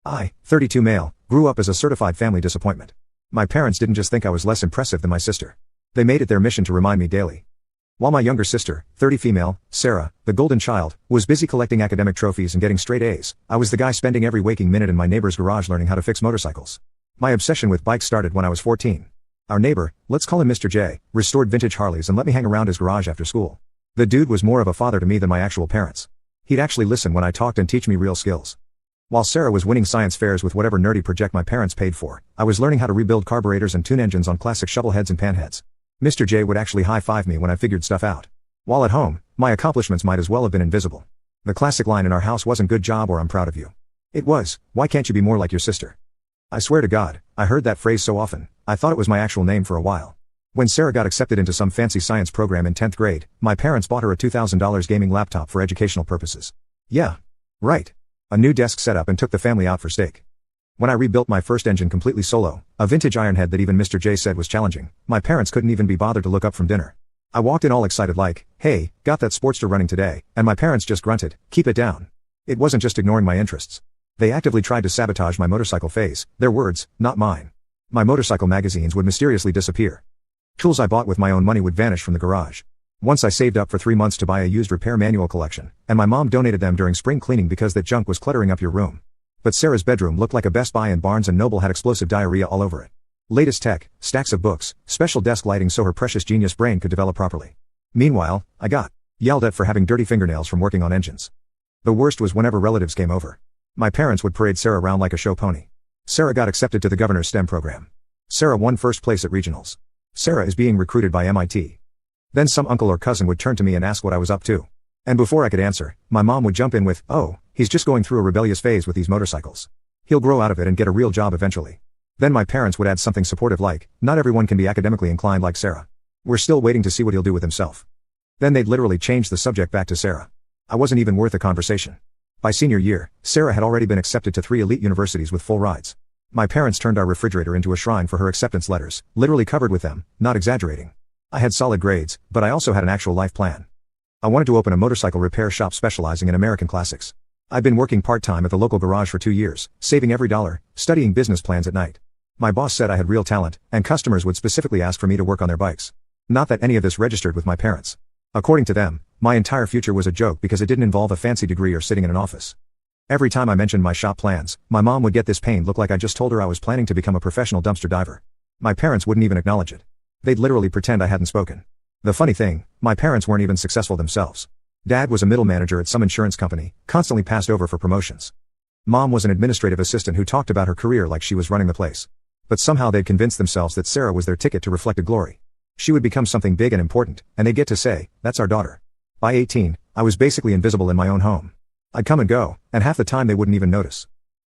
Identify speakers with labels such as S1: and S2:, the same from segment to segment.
S1: I, 32 male, grew up as a certified family disappointment. My parents didn't just think I was less impressive than my sister. They made it their mission to remind me daily. While my younger sister, 30 female, Sarah, the golden child, was busy collecting academic trophies and getting straight A's, I was the guy spending every waking minute in my neighbor's garage learning how to fix motorcycles. My obsession with bikes started when I was 14. Our neighbor, let's call him Mr. J, restored vintage Harleys and let me hang around his garage after school. The dude was more of a father to me than my actual parents. He'd actually listen when I talked and teach me real skills. While Sarah was winning science fairs with whatever nerdy project my parents paid for, I was learning how to rebuild carburetors and tune engines on classic shovelheads and panheads. Mr. J would actually high-five me when I figured stuff out. While at home, my accomplishments might as well have been invisible. The classic line in our house wasn't "good job" or "I'm proud of you." It was, "Why can't you be more like your sister?" I swear to God, I heard that phrase so often, I thought it was my actual name for a while. When Sarah got accepted into some fancy science program in 10th grade, my parents bought her a $2,000 gaming laptop for educational purposes. Yeah. Right. A new desk setup and took the family out for steak. When I rebuilt my first engine completely solo, a vintage ironhead that even Mr. J said was challenging, my parents couldn't even be bothered to look up from dinner. I walked in all excited like, "Hey, got that Sportster running today," and my parents just grunted, "Keep it down." It wasn't just ignoring my interests. They actively tried to sabotage my motorcycle phase, their words, not mine. My motorcycle magazines would mysteriously disappear. Tools I bought with my own money would vanish from the garage. Once I saved up for 3 months to buy a used repair manual collection, and my mom donated them during spring cleaning because that junk was cluttering up your room. But Sarah's bedroom looked like a Best Buy and Barnes & Noble had explosive diarrhea all over it. Latest tech, stacks of books, special desk lighting so her precious genius brain could develop properly. Meanwhile, I got yelled at for having dirty fingernails from working on engines. The worst was whenever relatives came over. My parents would parade Sarah around like a show pony. Sarah got accepted to the governor's STEM program. Sarah won first place at regionals. Sarah is being recruited by MIT. Then some uncle or cousin would turn to me and ask what I was up to. And before I could answer, my mom would jump in with, "Oh, he's just going through a rebellious phase with these motorcycles. He'll grow out of it and get a real job eventually." Then my parents would add something supportive like, "Not everyone can be academically inclined like Sarah. We're still waiting to see what he'll do with himself." Then they'd literally change the subject back to Sarah. I wasn't even worth a conversation. By senior year, Sarah had already been accepted to 3 elite universities with full rides. My parents turned our refrigerator into a shrine for her acceptance letters, literally covered with them, not exaggerating. I had solid grades, but I also had an actual life plan. I wanted to open a motorcycle repair shop specializing in American classics. I'd been working part-time at the local garage for 2 years, saving every dollar, studying business plans at night. My boss said I had real talent, and customers would specifically ask for me to work on their bikes. Not that any of this registered with my parents. According to them, my entire future was a joke because it didn't involve a fancy degree or sitting in an office. Every time I mentioned my shop plans, my mom would get this pained look like I just told her I was planning to become a professional dumpster diver. My parents wouldn't even acknowledge it. They'd literally pretend I hadn't spoken. The funny thing, my parents weren't even successful themselves. Dad was a middle manager at some insurance company, constantly passed over for promotions. Mom was an administrative assistant who talked about her career like she was running the place. But somehow they'd convinced themselves that Sarah was their ticket to reflected glory. She would become something big and important, and they'd get to say, "That's our daughter." By 18, I was basically invisible in my own home. I'd come and go, and half the time they wouldn't even notice.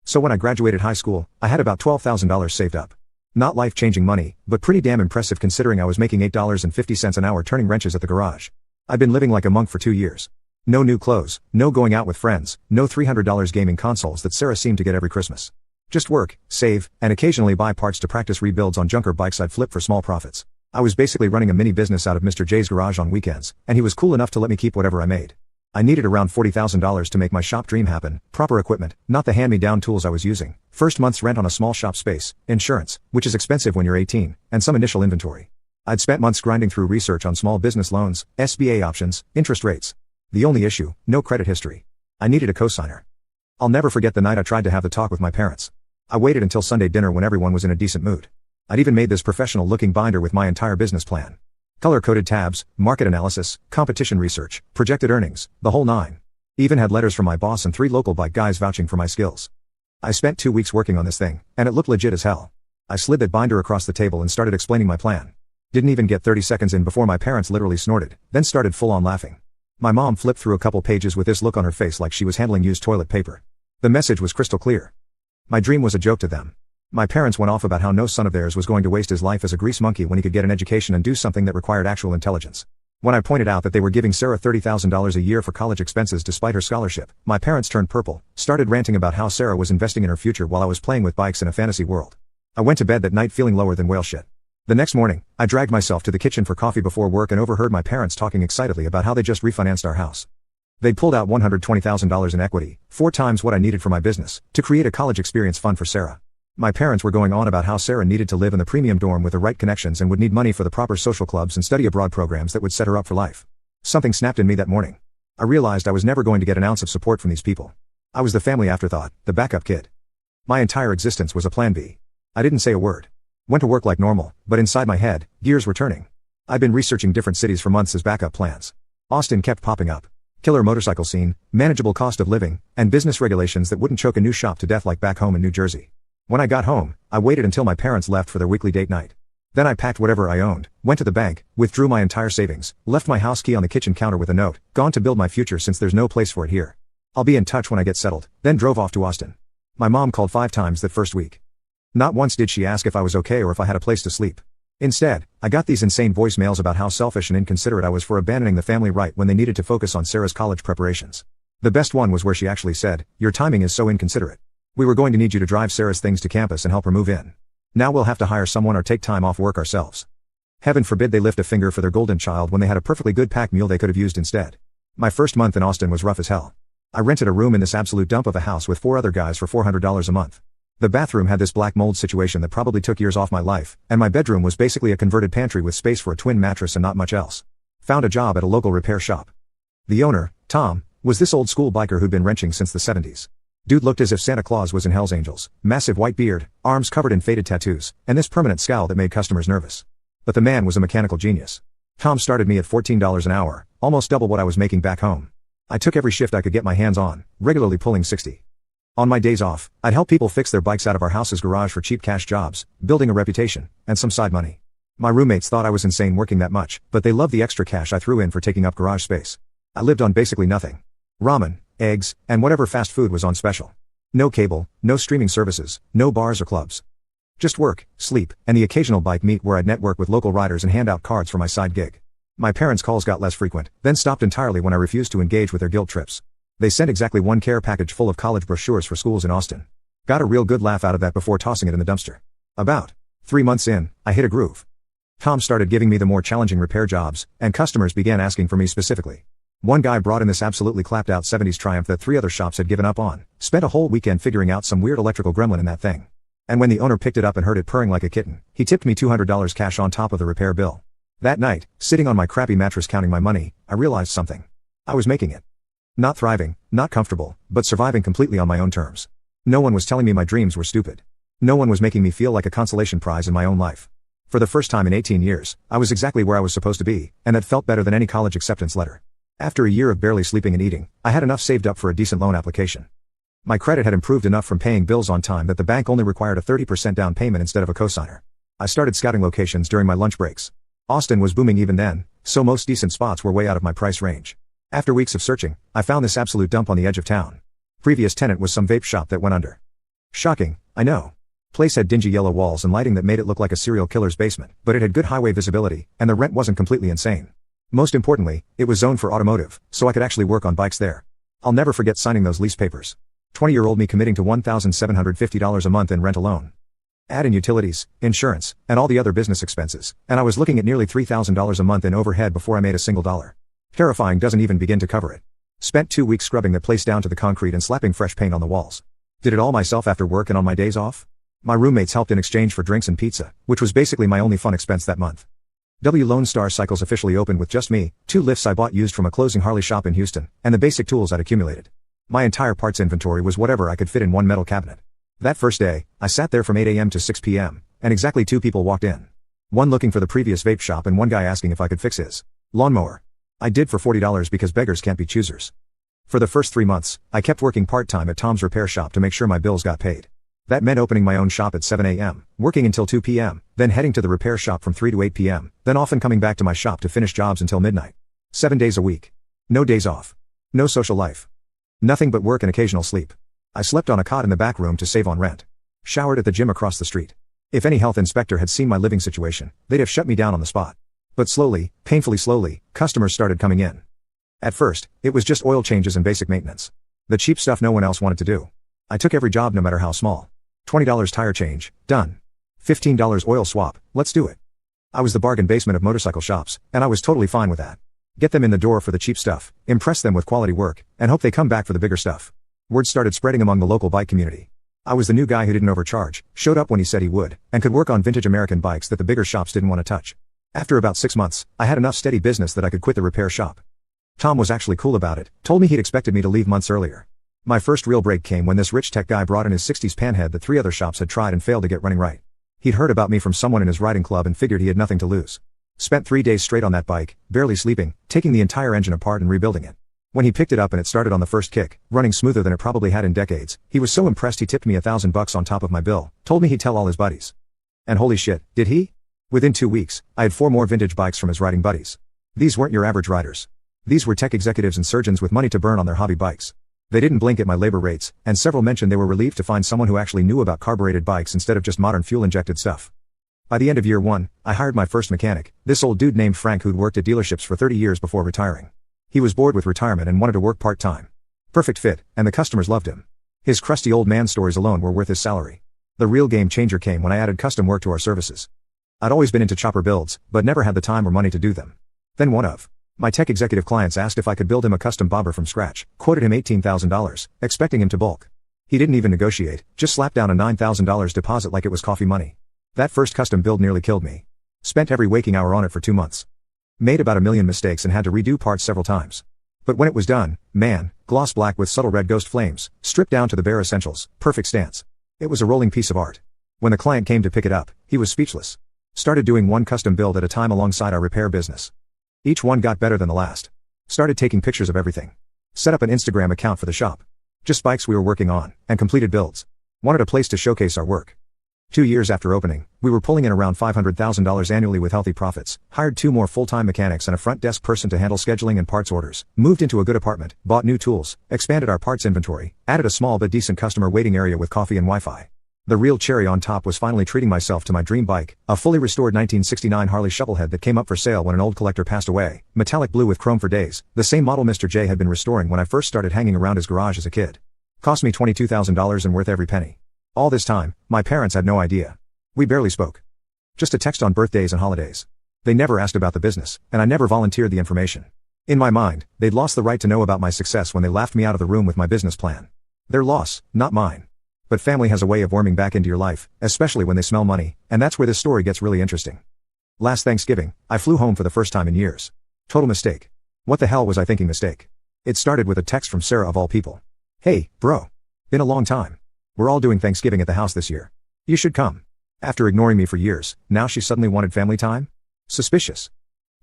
S1: So when I graduated high school, I had about $12,000 saved up. Not life-changing money, but pretty damn impressive considering I was making $8.50 an hour turning wrenches at the garage. I'd been living like a monk for 2 years. No new clothes, no going out with friends, no $300 gaming consoles that Sarah seemed to get every Christmas. Just work, save, and occasionally buy parts to practice rebuilds on junker bikes I'd flip for small profits. I was basically running a mini business out of Mr. J's garage on weekends, and he was cool enough to let me keep whatever I made. I needed around $40,000 to make my shop dream happen, proper equipment, not the hand-me-down tools I was using, first month's rent on a small shop space, insurance, which is expensive when you're 18, and some initial inventory. I'd spent months grinding through research on small business loans, SBA options, interest rates. The only issue, no credit history. I needed a cosigner. I'll never forget the night I tried to have the talk with my parents. I waited until Sunday dinner when everyone was in a decent mood. I'd even made this professional-looking binder with my entire business plan. Color-coded tabs, market analysis, competition research, projected earnings, the whole nine. Even had letters from my boss and 3 local bike guys vouching for my skills. I spent 2 weeks working on this thing, and it looked legit as hell. I slid that binder across the table and started explaining my plan. Didn't even get 30 seconds in before my parents literally snorted, then started full-on laughing. My mom flipped through a couple pages with this look on her face like she was handling used toilet paper. The message was crystal clear. My dream was a joke to them. My parents went off about how no son of theirs was going to waste his life as a grease monkey when he could get an education and do something that required actual intelligence. When I pointed out that they were giving Sarah $30,000 a year for college expenses despite her scholarship, my parents turned purple, started ranting about how Sarah was investing in her future while I was playing with bikes in a fantasy world. I went to bed that night feeling lower than whale shit. The next morning, I dragged myself to the kitchen for coffee before work and overheard my parents talking excitedly about how they just refinanced our house. They'd pulled out $120,000 in equity, 4 times what I needed for my business, to create a college experience fund for Sarah. My parents were going on about how Sarah needed to live in the premium dorm with the right connections and would need money for the proper social clubs and study abroad programs that would set her up for life. Something snapped in me that morning. I realized I was never going to get an ounce of support from these people. I was the family afterthought, the backup kid. My entire existence was a plan B. I didn't say a word. Went to work like normal, but inside my head, gears were turning. I'd been researching different cities for months as backup plans. Austin kept popping up. Killer motorcycle scene, manageable cost of living, and business regulations that wouldn't choke a new shop to death like back home in New Jersey. When I got home, I waited until my parents left for their weekly date night. Then I packed whatever I owned, went to the bank, withdrew my entire savings, left my house key on the kitchen counter with a note, gone to build my future since there's no place for it here. I'll be in touch when I get settled, then drove off to Austin. My mom called 5 times that first week. Not once did she ask if I was okay or if I had a place to sleep. Instead, I got these insane voicemails about how selfish and inconsiderate I was for abandoning the family right when they needed to focus on Sarah's college preparations. The best one was where she actually said, "Your timing is so inconsiderate. We were going to need you to drive Sarah's things to campus and help her move in. Now we'll have to hire someone or take time off work ourselves." Heaven forbid they lift a finger for their golden child when they had a perfectly good pack mule they could have used instead. My first month in Austin was rough as hell. I rented a room in this absolute dump of a house with 4 other guys for $400 a month. The bathroom had this black mold situation that probably took years off my life, and my bedroom was basically a converted pantry with space for a twin mattress and not much else. Found a job at a local repair shop. The owner, Tom, was this old school biker who'd been wrenching since the 70s. Dude looked as if Santa Claus was in Hell's Angels, massive white beard, arms covered in faded tattoos, and this permanent scowl that made customers nervous. But the man was a mechanical genius. Tom started me at $14 an hour, almost double what I was making back home. I took every shift I could get my hands on, regularly pulling 60. On my days off, I'd help people fix their bikes out of our house's garage for cheap cash jobs, building a reputation, and some side money. My roommates thought I was insane working that much, but they loved the extra cash I threw in for taking up garage space. I lived on basically nothing. Ramen, eggs, and whatever fast food was on special. No cable, no streaming services, no bars or clubs. Just work, sleep, and the occasional bike meet where I'd network with local riders and hand out cards for my side gig. My parents' calls got less frequent, then stopped entirely when I refused to engage with their guilt trips. They sent exactly one care package full of college brochures for schools in Austin. Got a real good laugh out of that before tossing it in the dumpster. About 3 months in, I hit a groove. Tom started giving me the more challenging repair jobs, and customers began asking for me specifically. One guy brought in this absolutely clapped out 70s Triumph that 3 other shops had given up on, spent a whole weekend figuring out some weird electrical gremlin in that thing. And when the owner picked it up and heard it purring like a kitten, he tipped me $200 cash on top of the repair bill. That night, sitting on my crappy mattress counting my money, I realized something. I was making it. Not thriving, not comfortable, but surviving completely on my own terms. No one was telling me my dreams were stupid. No one was making me feel like a consolation prize in my own life. For the first time in 18 years, I was exactly where I was supposed to be, and that felt better than any college acceptance letter. After a year of barely sleeping and eating, I had enough saved up for a decent loan application. My credit had improved enough from paying bills on time that the bank only required a 30% down payment instead of a cosigner. I started scouting locations during my lunch breaks. Austin was booming even then, so most decent spots were way out of my price range. After weeks of searching, I found this absolute dump on the edge of town. Previous tenant was some vape shop that went under. Shocking, I know. Place had dingy yellow walls and lighting that made it look like a serial killer's basement, but it had good highway visibility, and the rent wasn't completely insane. Most importantly, it was zoned for automotive, so I could actually work on bikes there. I'll never forget signing those lease papers. 20-year-old me committing to $1,750 a month in rent alone. Add in utilities, insurance, and all the other business expenses, and I was looking at nearly $3,000 a month in overhead before I made a single dollar. Terrifying doesn't even begin to cover it. Spent 2 weeks scrubbing the place down to the concrete and slapping fresh paint on the walls. Did it all myself after work and on my days off. My roommates helped in exchange for drinks and pizza, which was basically my only fun expense that month. Lone Star Cycles officially opened with just me, 2 lifts I bought used from a closing Harley shop in Houston, and the basic tools I'd accumulated. My entire parts inventory was whatever I could fit in one metal cabinet. That first day, I sat there from 8 a.m. to 6 p.m., and exactly 2 people walked in. One looking for the previous vape shop and one guy asking if I could fix his lawnmower. I did for $40 because beggars can't be choosers. For the first 3 months, I kept working part-time at Tom's repair shop to make sure my bills got paid. That meant opening my own shop at 7 a.m., working until 2 p.m., then heading to the repair shop from 3 to 8 p.m., then often coming back to my shop to finish jobs until midnight. 7 days a week. No days off. No social life. Nothing but work and occasional sleep. I slept on a cot in the back room to save on rent. Showered at the gym across the street. If any health inspector had seen my living situation, they'd have shut me down on the spot. But slowly, painfully slowly, customers started coming in. At first, it was just oil changes and basic maintenance. The cheap stuff no one else wanted to do. I took every job no matter how small. $20 tire change, done. $15 oil swap, let's do it. I was the bargain basement of motorcycle shops, and I was totally fine with that. Get them in the door for the cheap stuff, impress them with quality work, and hope they come back for the bigger stuff. Word started spreading among the local bike community. I was the new guy who didn't overcharge, showed up when he said he would, and could work on vintage American bikes that the bigger shops didn't want to touch. After about 6 months, I had enough steady business that I could quit the repair shop. Tom was actually cool about it, told me he'd expected me to leave months earlier. My first real break came when this rich tech guy brought in his 60s panhead that 3 other shops had tried and failed to get running right. He'd heard about me from someone in his riding club and figured he had nothing to lose. Spent 3 days straight on that bike, barely sleeping, taking the entire engine apart and rebuilding it. When he picked it up and it started on the first kick, running smoother than it probably had in decades, he was so impressed he tipped me $1,000 on top of my bill, told me he'd tell all his buddies. And holy shit, did he? Within 2 weeks, I had 4 more vintage bikes from his riding buddies. These weren't your average riders. These were tech executives and surgeons with money to burn on their hobby bikes. They didn't blink at my labor rates, and several mentioned they were relieved to find someone who actually knew about carbureted bikes instead of just modern fuel-injected stuff. By the end of year 1, I hired my first mechanic, this old dude named Frank who'd worked at dealerships for 30 years before retiring. He was bored with retirement and wanted to work part-time. Perfect fit, and the customers loved him. His crusty old man stories alone were worth his salary. The real game changer came when I added custom work to our services. I'd always been into chopper builds, but never had the time or money to do them. Then one of my tech executive clients asked if I could build him a custom bobber from scratch, quoted him $18,000, expecting him to bulk. He didn't even negotiate, just slapped down a $9,000 deposit like it was coffee money. That first custom build nearly killed me. Spent every waking hour on it for 2 months. Made about 1 million mistakes and had to redo parts several times. But when it was done, man, gloss black with subtle red ghost flames, stripped down to the bare essentials, perfect stance. It was a rolling piece of art. When the client came to pick it up, he was speechless. Started doing one custom build at a time alongside our repair business. Each one got better than the last. Started taking pictures of everything. Set up an Instagram account for the shop. Just bikes we were working on, and completed builds. Wanted a place to showcase our work. 2 years after opening, we were pulling in around $500,000 annually with healthy profits, hired 2 more full-time mechanics and a front desk person to handle scheduling and parts orders, moved into a good apartment, bought new tools, expanded our parts inventory, added a small but decent customer waiting area with coffee and Wi-Fi. The real cherry on top was finally treating myself to my dream bike, a fully restored 1969 Harley Shufflehead that came up for sale when an old collector passed away, metallic blue with chrome for days, the same model Mr. J had been restoring when I first started hanging around his garage as a kid. Cost me $22,000 and worth every penny. All this time, my parents had no idea. We barely spoke. Just a text on birthdays and holidays. They never asked about the business, and I never volunteered the information. In my mind, they'd lost the right to know about my success when they laughed me out of the room with my business plan. Their loss, not mine. But family has a way of worming back into your life, especially when they smell money, and that's where this story gets really interesting. Last Thanksgiving, I flew home for the first time in years. Total mistake. What the hell was I thinking mistake? It started with a text from Sarah of all people. Hey, bro. Been a long time. We're all doing Thanksgiving at the house this year. You should come. After ignoring me for years, now she suddenly wanted family time? Suspicious.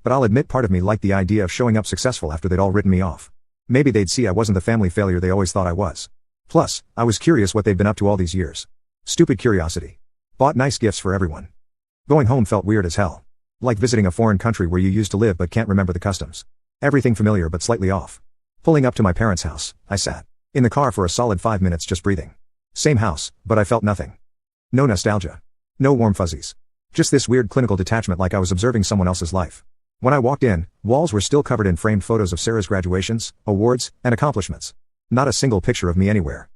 S1: But I'll admit part of me liked the idea of showing up successful after they'd all written me off. Maybe they'd see I wasn't the family failure they always thought I was. Plus, I was curious what they'd been up to all these years. Stupid curiosity. Bought nice gifts for everyone. Going home felt weird as hell. Like visiting a foreign country where you used to live but can't remember the customs. Everything familiar but slightly off. Pulling up to my parents' house, I sat in the car for a solid 5 minutes just breathing. Same house, but I felt nothing. No nostalgia. No warm fuzzies. Just this weird clinical detachment like I was observing someone else's life. When I walked in, walls were still covered in framed photos of Sarah's graduations, awards, and accomplishments. Not a single picture of me anywhere.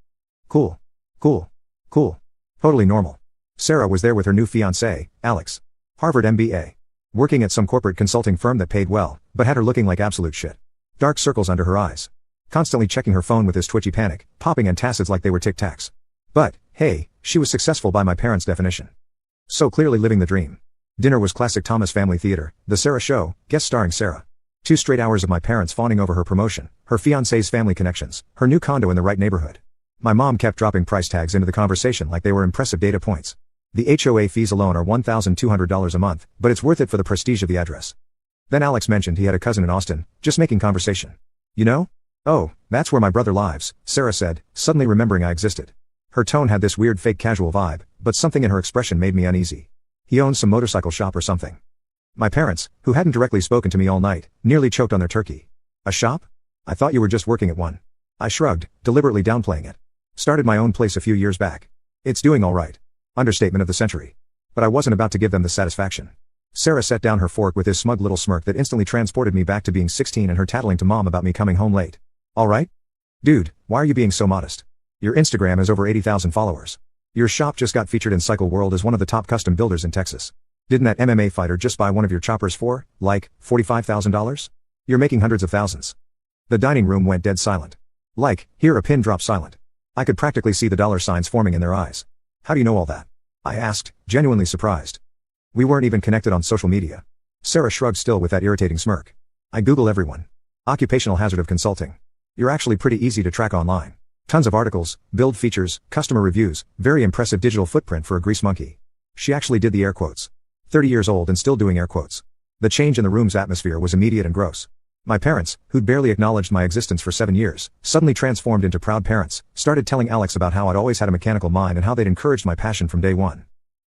S1: Cool. Cool. Cool. Totally normal. Sarah was there with her new fiancé, Alex. Harvard MBA. Working at some corporate consulting firm that paid well, but had her looking like absolute shit. Dark circles under her eyes. Constantly checking her phone with his twitchy panic, popping antacids like they were Tic Tacs. But, hey, she was successful by my parents' definition. So clearly living the dream. Dinner was classic Thomas Family Theater, The Sarah Show, guest starring Sarah. 2 straight hours of my parents fawning over her promotion, her fiancé's family connections, her new condo in the right neighborhood. My mom kept dropping price tags into the conversation like they were impressive data points. The HOA fees alone are $1,200 a month, but it's worth it for the prestige of the address. Then Alex mentioned he had a cousin in Austin, just making conversation. You know? Oh, that's where my brother lives, Sarah said, suddenly remembering I existed. Her tone had this weird fake casual vibe, but something in her expression made me uneasy. He owns some motorcycle shop or something. My parents, who hadn't directly spoken to me all night, nearly choked on their turkey. A shop? I thought you were just working at one. I shrugged, deliberately downplaying it. Started my own place a few years back. It's doing all right. Understatement of the century. But I wasn't about to give them the satisfaction. Sarah set down her fork with this smug little smirk that instantly transported me back to being 16 and her tattling to mom about me coming home late. All right? Dude, why are you being so modest? Your Instagram has over 80,000 followers. Your shop just got featured in Cycle World as one of the top custom builders in Texas. Didn't that MMA fighter just buy one of your choppers for, like, $45,000? You're making hundreds of thousands. The dining room went dead silent. Here a pin dropped silent. I could practically see the dollar signs forming in their eyes. How do you know all that? I asked, genuinely surprised. We weren't even connected on social media. Sarah shrugged still with that irritating smirk. I Google everyone. Occupational hazard of consulting. You're actually pretty easy to track online. Tons of articles, build features, customer reviews, very impressive digital footprint for a grease monkey. She actually did the air quotes. 30 years old and still doing air quotes. The change in the room's atmosphere was immediate and gross. My parents, who'd barely acknowledged my existence for 7 years, suddenly transformed into proud parents, started telling Alex about how I'd always had a mechanical mind and how they'd encouraged my passion from day one.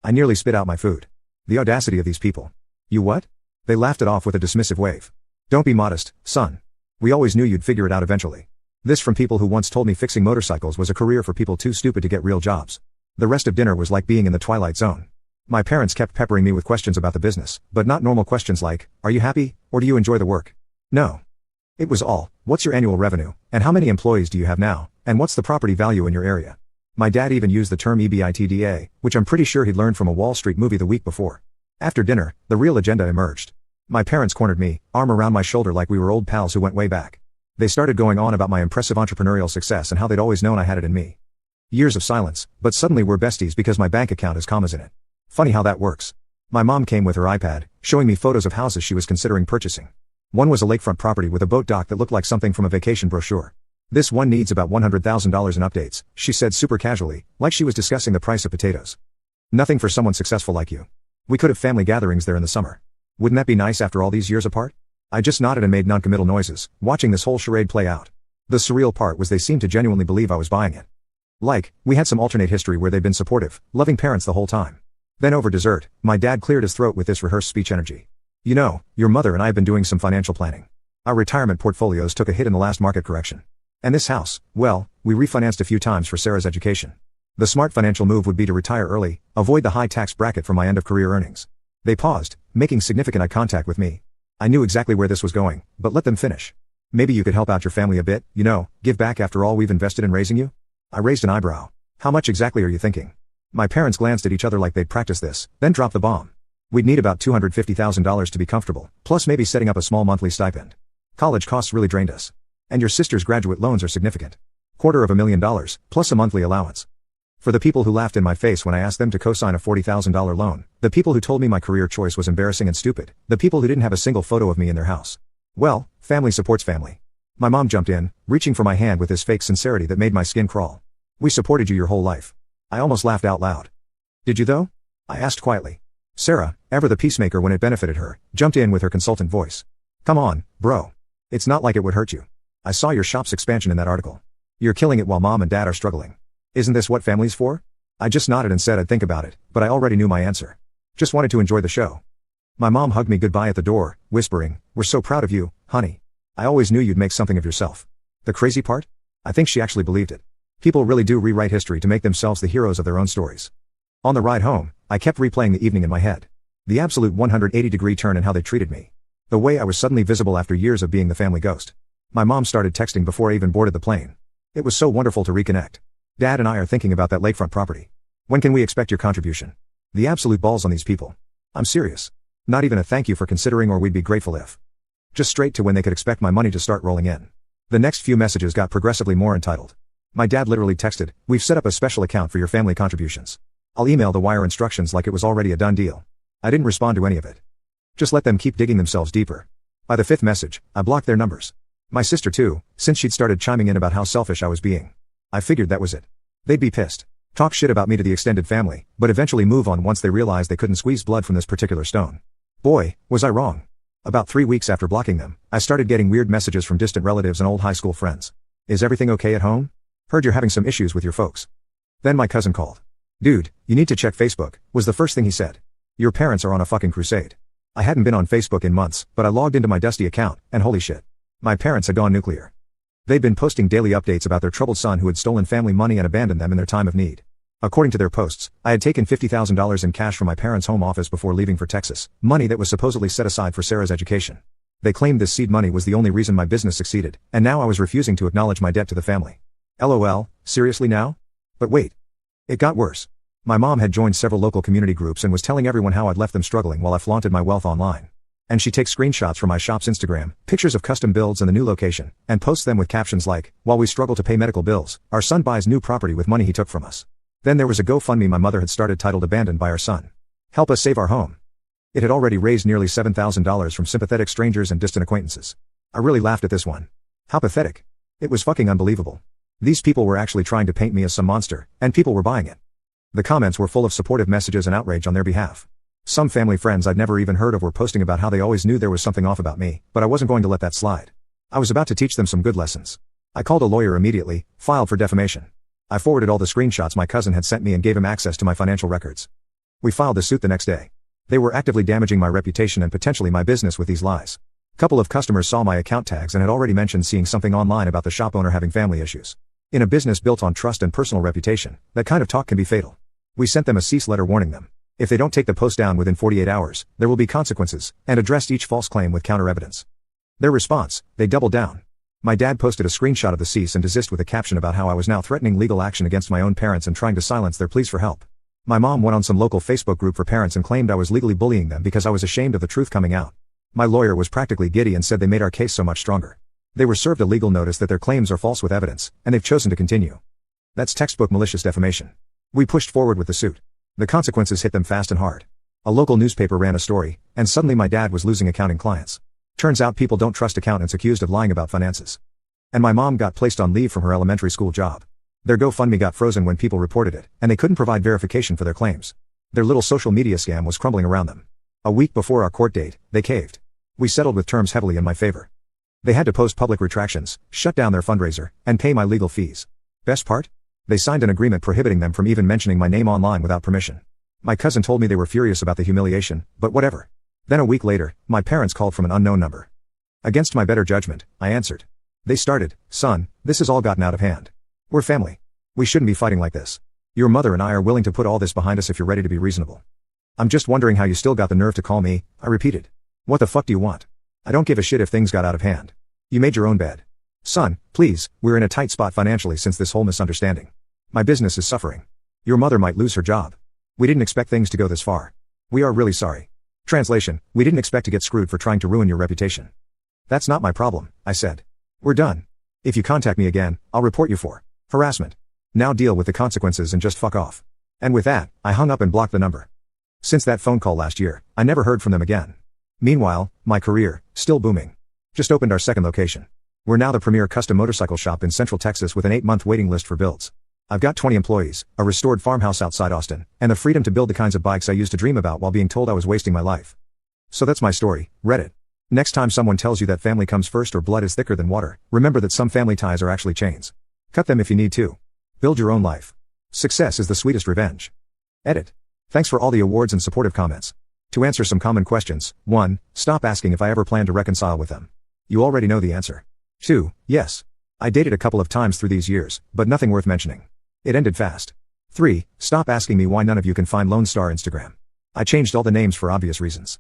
S1: I nearly spit out my food. The audacity of these people. You what? They laughed it off with a dismissive wave. Don't be modest, son. We always knew you'd figure it out eventually. This from people who once told me fixing motorcycles was a career for people too stupid to get real jobs. The rest of dinner was like being in the twilight zone. My parents kept peppering me with questions about the business, but not normal questions like, are you happy, or do you enjoy the work? No. It was all, what's your annual revenue, and how many employees do you have now, and what's the property value in your area? My dad even used the term EBITDA, which I'm pretty sure he'd learned from a Wall Street movie the week before. After dinner, the real agenda emerged. My parents cornered me, arm around my shoulder like we were old pals who went way back. They started going on about my impressive entrepreneurial success and how they'd always known I had it in me. Years of silence, but suddenly we're besties because my bank account has commas in it. Funny how that works. My mom came with her iPad, showing me photos of houses she was considering purchasing. One was a lakefront property with a boat dock that looked like something from a vacation brochure. This one needs about $100,000 in updates, she said super casually, like she was discussing the price of potatoes. Nothing for someone successful like you. We could have family gatherings there in the summer. Wouldn't that be nice after all these years apart? I just nodded and made noncommittal noises, watching this whole charade play out. The surreal part was they seemed to genuinely believe I was buying it. We had some alternate history where they'd been supportive, loving parents the whole time. Then over dessert, my dad cleared his throat with this rehearsed speech energy. You know, your mother and I have been doing some financial planning. Our retirement portfolios took a hit in the last market correction. And this house, well, we refinanced a few times for Sarah's education. The smart financial move would be to retire early, avoid the high tax bracket for my end of career earnings. They paused, making significant eye contact with me. I knew exactly where this was going, but let them finish. Maybe you could help out your family a bit, give back after all we've invested in raising you? I raised an eyebrow. How much exactly are you thinking? My parents glanced at each other like they'd practiced this, then dropped the bomb. We'd need about $250,000 to be comfortable, plus maybe setting up a small monthly stipend. College costs really drained us. And your sister's graduate loans are significant. $250,000, plus a monthly allowance. For the people who laughed in my face when I asked them to co-sign a $40,000 loan, the people who told me my career choice was embarrassing and stupid, the people who didn't have a single photo of me in their house. Well, family supports family. My mom jumped in, reaching for my hand with this fake sincerity that made my skin crawl. We supported you your whole life. I almost laughed out loud. Did you though? I asked quietly. Sarah, ever the peacemaker when it benefited her, jumped in with her consultant voice. Come on, bro. It's not like it would hurt you. I saw your shop's expansion in that article. You're killing it while mom and dad are struggling. Isn't this what family's for? I just nodded and said I'd think about it, but I already knew my answer. Just wanted to enjoy the show. My mom hugged me goodbye at the door, whispering, we're so proud of you, honey. I always knew you'd make something of yourself. The crazy part? I think she actually believed it. People really do rewrite history to make themselves the heroes of their own stories. On the ride home, I kept replaying the evening in my head. The absolute 180-degree turn in how they treated me. The way I was suddenly visible after years of being the family ghost. My mom started texting before I even boarded the plane. It was so wonderful to reconnect. Dad and I are thinking about that lakefront property. When can we expect your contribution? The absolute balls on these people. I'm serious. Not even a thank you for considering, or we'd be grateful if. Just straight to when they could expect my money to start rolling in. The next few messages got progressively more entitled. My dad literally texted, we've set up a special account for your family contributions. I'll email the wire instructions like it was already a done deal. I didn't respond to any of it. Just let them keep digging themselves deeper. By the 5th message, I blocked their numbers. My sister too, since she'd started chiming in about how selfish I was being. I figured that was it. They'd be pissed. Talk shit about me to the extended family, but eventually move on once they realized they couldn't squeeze blood from this particular stone. Boy, was I wrong. About 3 weeks after blocking them, I started getting weird messages from distant relatives and old high school friends. Is everything okay at home? Heard you're having some issues with your folks. Then my cousin called. Dude, you need to check Facebook, was the first thing he said. Your parents are on a fucking crusade. I hadn't been on Facebook in months, but I logged into my dusty account, and holy shit. My parents had gone nuclear. They'd been posting daily updates about their troubled son who had stolen family money and abandoned them in their time of need. According to their posts, I had taken $50,000 in cash from my parents' home office before leaving for Texas, money that was supposedly set aside for Sarah's education. They claimed this seed money was the only reason my business succeeded, and now I was refusing to acknowledge my debt to the family. LOL, seriously now? But wait. It got worse. My mom had joined several local community groups and was telling everyone how I'd left them struggling while I flaunted my wealth online. And she takes screenshots from my shop's Instagram, pictures of custom builds and the new location, and posts them with captions like, "While we struggle to pay medical bills, our son buys new property with money he took from us." Then there was a GoFundMe my mother had started titled "Abandoned by Our Son. Help us save our home." It had already raised nearly $7,000 from sympathetic strangers and distant acquaintances. I really laughed at this one. How pathetic. It was fucking unbelievable. These people were actually trying to paint me as some monster, and people were buying it. The comments were full of supportive messages and outrage on their behalf. Some family friends I'd never even heard of were posting about how they always knew there was something off about me, but I wasn't going to let that slide. I was about to teach them some good lessons. I called a lawyer immediately, filed for defamation. I forwarded all the screenshots my cousin had sent me and gave him access to my financial records. We filed the suit the next day. They were actively damaging my reputation and potentially my business with these lies. Couple of customers saw my account tags and had already mentioned seeing something online about the shop owner having family issues. In a business built on trust and personal reputation, that kind of talk can be fatal. We sent them a cease letter warning them. If they don't take the post down within 48 hours, there will be consequences, and addressed each false claim with counter evidence. Their response, they doubled down. My dad posted a screenshot of the cease and desist with a caption about how I was now threatening legal action against my own parents and trying to silence their pleas for help. My mom went on some local Facebook group for parents and claimed I was legally bullying them because I was ashamed of the truth coming out. My lawyer was practically giddy and said they made our case so much stronger. They were served a legal notice that their claims are false with evidence, and they've chosen to continue. That's textbook malicious defamation. We pushed forward with the suit. The consequences hit them fast and hard. A local newspaper ran a story, and suddenly my dad was losing accounting clients. Turns out people don't trust accountants accused of lying about finances. And my mom got placed on leave from her elementary school job. Their GoFundMe got frozen when people reported it, and they couldn't provide verification for their claims. Their little social media scam was crumbling around them. A week before our court date, they caved. We settled with terms heavily in my favor. They had to post public retractions, shut down their fundraiser, and pay my legal fees. Best part? They signed an agreement prohibiting them from even mentioning my name online without permission. My cousin told me they were furious about the humiliation, but whatever. Then a week later, my parents called from an unknown number. Against my better judgment, I answered. They started, "Son, this has all gotten out of hand. We're family. We shouldn't be fighting like this. Your mother and I are willing to put all this behind us if you're ready to be reasonable. I'm just wondering how you still got the nerve to call me," I repeated. "What the fuck do you want? I don't give a shit if things got out of hand. You made your own bed. Son, please, we're in a tight spot financially since this whole misunderstanding. My business is suffering. Your mother might lose her job. We didn't expect things to go this far. We are really sorry. Translation, we didn't expect to get screwed for trying to ruin your reputation." "That's not my problem," I said. "We're done. If you contact me again, I'll report you for harassment. Now deal with the consequences and just fuck off." And with that, I hung up and blocked the number. Since that phone call last year, I never heard from them again. Meanwhile, my career, still booming. Just opened our second location. We're now the premier custom motorcycle shop in Central Texas with an 8-month waiting list for builds. I've got 20 employees, a restored farmhouse outside Austin, and the freedom to build the kinds of bikes I used to dream about while being told I was wasting my life. So that's my story, Reddit. Next time someone tells you that family comes first or blood is thicker than water, remember that some family ties are actually chains. Cut them if you need to. Build your own life. Success is the sweetest revenge. Edit. Thanks for all the awards and supportive comments. To answer some common questions, 1. Stop asking if I ever plan to reconcile with them. You already know the answer. 2. Yes. I dated a couple of times through these years, but nothing worth mentioning. It ended fast. 3. Stop asking me why none of you can find Lone Star Instagram. I changed all the names for obvious reasons.